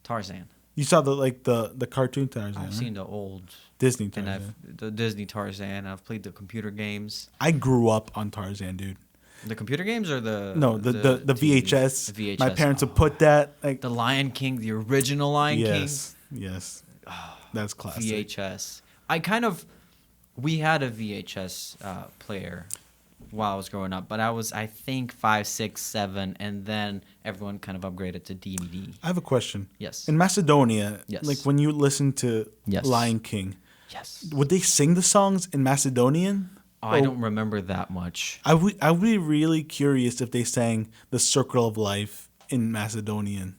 Tarzan. You saw the cartoon Tarzan. I've seen the old Disney and Tarzan. the Disney Tarzan. I've played the computer games. I grew up on Tarzan, dude. The computer games or the No, the TV? VHS. The VHS. My parents would put that like the Lion King, the original Lion yes, that's King. classic. VHS. We had a VHS player while I was growing up, but I think 5, 6, 7, and then everyone kind of upgraded to DVD. I have a question. Yes. In Macedonia, Yes. like when you listen to Yes. Lion King, Yes. would they sing the songs in Macedonian? Oh, I don't remember that much. I would be really curious if they sang "The Circle of Life" in Macedonian.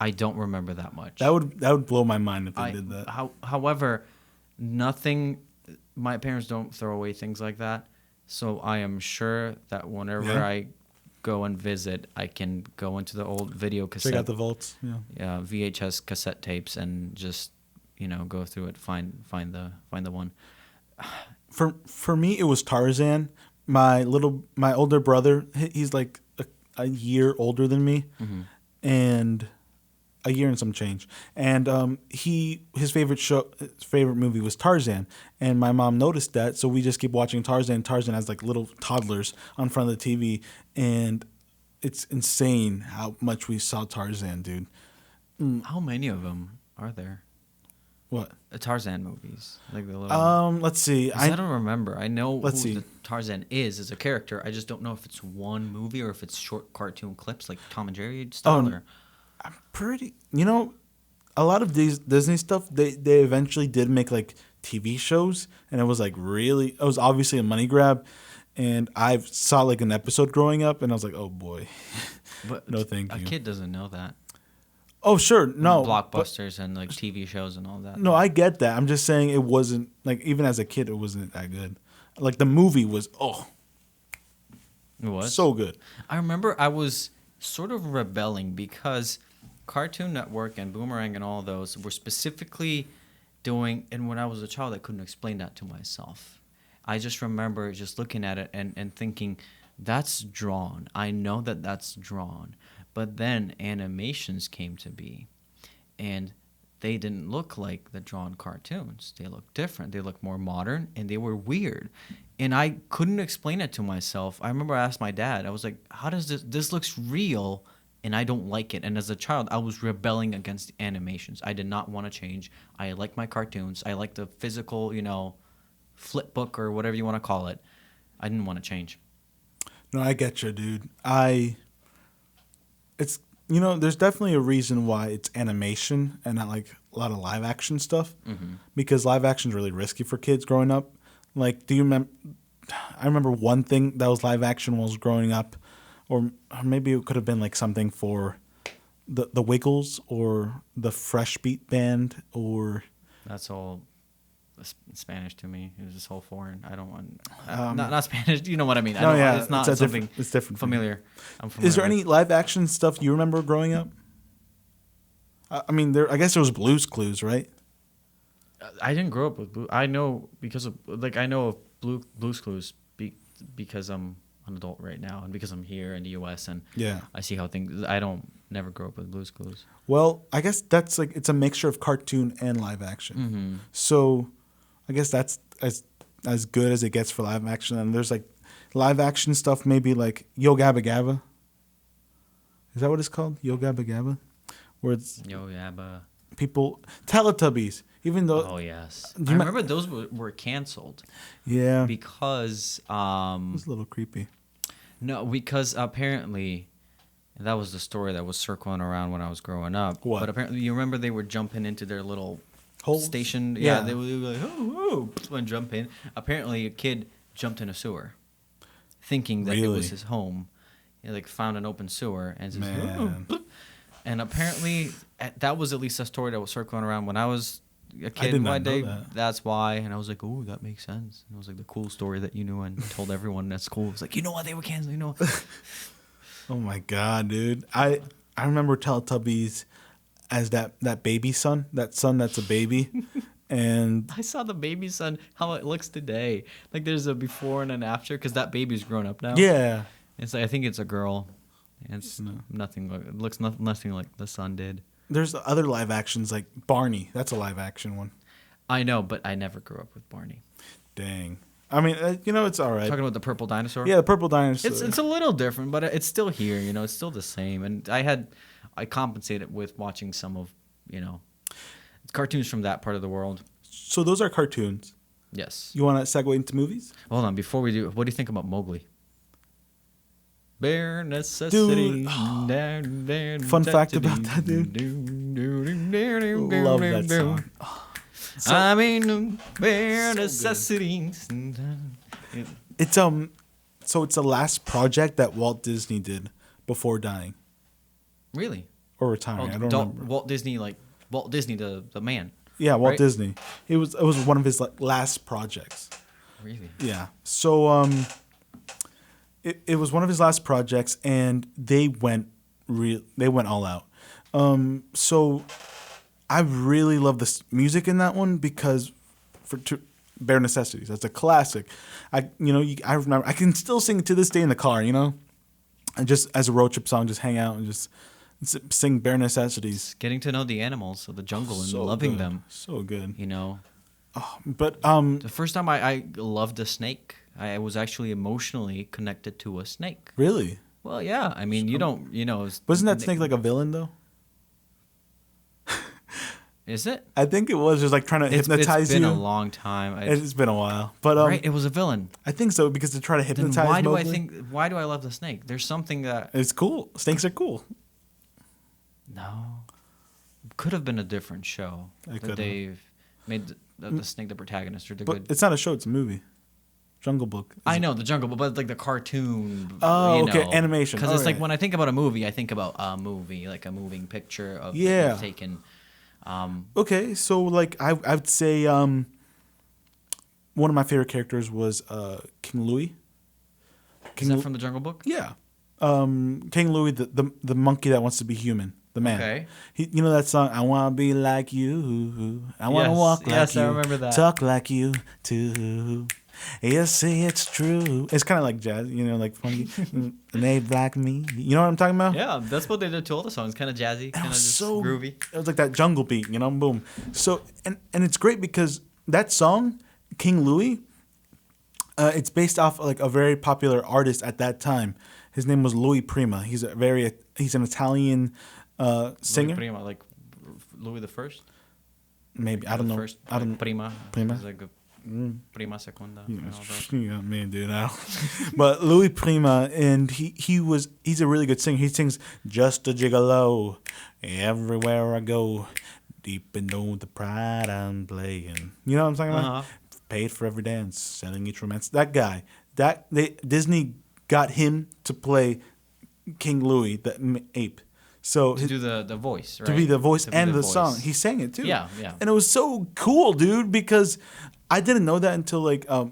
I don't remember that much. That would blow my mind if they did that. However, nothing. My parents don't throw away things like that, so I am sure that whenever I go and visit, I can go into the old video cassette, Check out the vaults. Yeah. VHS cassette tapes, and just go through it, find the one. For me, it was Tarzan. My older brother, he's like a year older than me, and a year and some change. And his favorite movie was Tarzan. And my mom noticed that, so we just keep watching Tarzan. Tarzan has like little toddlers on front of the TV, and it's insane how much we saw Tarzan, dude. How many of them are there? What? Tarzan movies, like the little. Let's see. I don't remember. I know Let's see. the Tarzan is as a character. I just don't know if it's one movie or if it's short cartoon clips like Tom and Jerry style. Or... I'm pretty. A lot of these Disney stuff, they eventually did make like TV shows, and it was like it was obviously a money grab. And I saw like an episode growing up, and I was like, oh boy, but no thank you. A kid doesn't know that. Oh sure, no blockbusters and like TV shows and all that. No, I get that. I'm just saying it wasn't like even as a kid, it wasn't that good. Like the movie was it was so good. I remember I was sort of rebelling because Cartoon Network and Boomerang and all those were specifically doing, and when I was a child, I couldn't explain that to myself. I just remember just looking at it and thinking, that's drawn. I know that that's drawn. But then animations came to be, and they didn't look like the drawn cartoons. They looked different. They looked more modern, and they were weird. And I couldn't explain it to myself. I remember I asked my dad, I was like, how does this looks real, and I don't like it. And as a child, I was rebelling against animations. I did not want to change. I like my cartoons. I like the physical, flip book or whatever you want to call it. I didn't want to change. No, I get you, dude. It's there's definitely a reason why it's animation and not like a lot of live action stuff, because live action is really risky for kids growing up. Like, do you remember? I remember one thing that was live action when I was growing up, or maybe it could have been like something for the Wiggles or the Fresh Beat Band or. That's all Spanish to me. It was just whole foreign. I don't want not Spanish. You know what I mean? It's not something it's different familiar. I'm familiar. Is there any live action stuff you remember growing up? I mean, I guess there was Blue's Clues, right? I didn't grow up with Blue. I know because of I know of Blue's Clues because I'm an adult right now and because I'm here in the U.S. and I see how things. I don't never grow up with Blue's Clues. Well, I guess that's like it's a mixture of cartoon and live action. So, I guess that's as good as it gets for live action. And there's like live action stuff, maybe like Yo Gabba Gabba. Is that what it's called? Yo Gabba Gabba, where it's Yo Gabba. People Teletubbies. Even though I remember those were canceled. Yeah, because it was a little creepy. No, because apparently that was the story that was circling around when I was growing up. What? But apparently, you remember they were jumping into their little holes? Station. Yeah, they were like, oh, and jump in. Apparently, a kid jumped in a sewer, thinking that it was his home. He found an open sewer and just, and apparently that was at least a story that was circling around when I was a kid in my day. That's why, and I was like, "Oh, that makes sense." And it was like the cool story that you knew and told everyone at school. It was like, you know what, they were canceled. Oh my god, dude! I remember Teletubbies as that baby son, that son that's a baby, and I saw the baby son how it looks today. Like there's a before and an after because that baby's grown up now. Yeah, it's I think it's a girl. It's nothing. It looks nothing like the son did. there's other live actions like Barney. That's a live action one. I know, but I never grew up with Barney. Dang. I mean, it's all right. Talking about the purple dinosaur. Yeah, the purple dinosaur. It's a little different, but it's still here. It's still the same. And I compensated with watching some of cartoons from that part of the world. So those are cartoons. Yes. You want to segue into movies? Hold on, before we do, what do you think about Mowgli? Bare necessity. Dude. Fun fact about that, dude. Love that song. I mean, bare necessities. It's so it's the last project that Walt Disney did before dying Really? or retiring. I don't remember. Walt Disney, the man. Yeah, Walt right? Disney. It was one of his last projects. Really? Yeah. So it was one of his last projects, and they went all out. So I really love the music in that one because Bare Necessities. That's a classic. I remember I can still sing it to this day in the car. And just as a road trip song, just hang out and just sing Bare Necessities. Getting to know the animals of the jungle and So loving good. them. So good. But The first time I loved a snake, I was actually emotionally connected to a snake. really, Well, yeah. I mean, wasn't that snake like a villain though? Is it? I think it was just like trying to hypnotize It's been you. a long time. It's been a while, but Right? It was a villain. I think so because they try to Then hypnotize. why do I love the snake? There's something that It's cool? Snakes are cool. no could have been a different show It that could've. they've made the snake the protagonist or the But good. it's not a show; it's a movie. Jungle Book. I know the Jungle Book, but like the cartoon. Oh, okay, animation. Because it's like Alright. when I think about a movie, I think about a movie, like a moving picture of Yeah. taken. Okay, so like I would say one of my favorite characters was King Louis. Is that from the Jungle Book? Yeah, King Louis, the monkey that wants to be human, the man. Okay. You know that song? I wanna be like you. I wanna Yes, walk like yes, you. I remember that. Talk like you too. You see, it's true. It's kind of like jazz, like funky. And they like me. You know what I'm talking about? Yeah, that's what they did to all the songs. Kind of jazzy, It kind of was just so groovy. It was like that jungle beat, boom. So and it's great because that song, King Louis, it's based off like a very popular artist at that time. His name was Louis Prima. He's an Italian singer. Louis Prima, like Louis the First. Maybe I don't know. First, I don't. like Prima. Prima? It's like a Prima Secunda. Yeah, and all that. you got me, dude. But Louis Prima, and he's a really good singer. He sings "Just a Gigolo" everywhere I go, deep into the pride I'm playing. You know what I'm talking about? Uh-huh. Paid for every dance, selling each romance. That guy, Disney got him to play King Louis, the ape. So To do the voice, right? to be the voice To be and the voice. song. He sang it too. Yeah, yeah. And it was so cool, dude, because I didn't know that until like an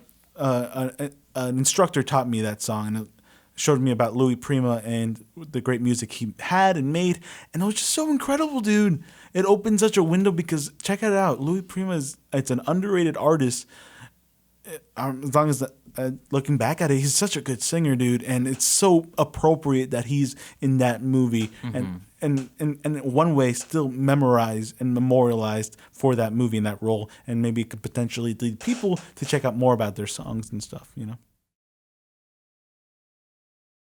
instructor taught me that song and it showed me about Louis Prima and the great music he had and made, and it was just so incredible, dude. It opened such a window because check it out, Louis Prima it's an underrated artist. As long as looking back at it, he's such a good singer, dude, and it's so appropriate that he's in that movie and in one way still memorized and memorialized for that movie and that role, and maybe it could potentially lead people to check out more about their songs and stuff,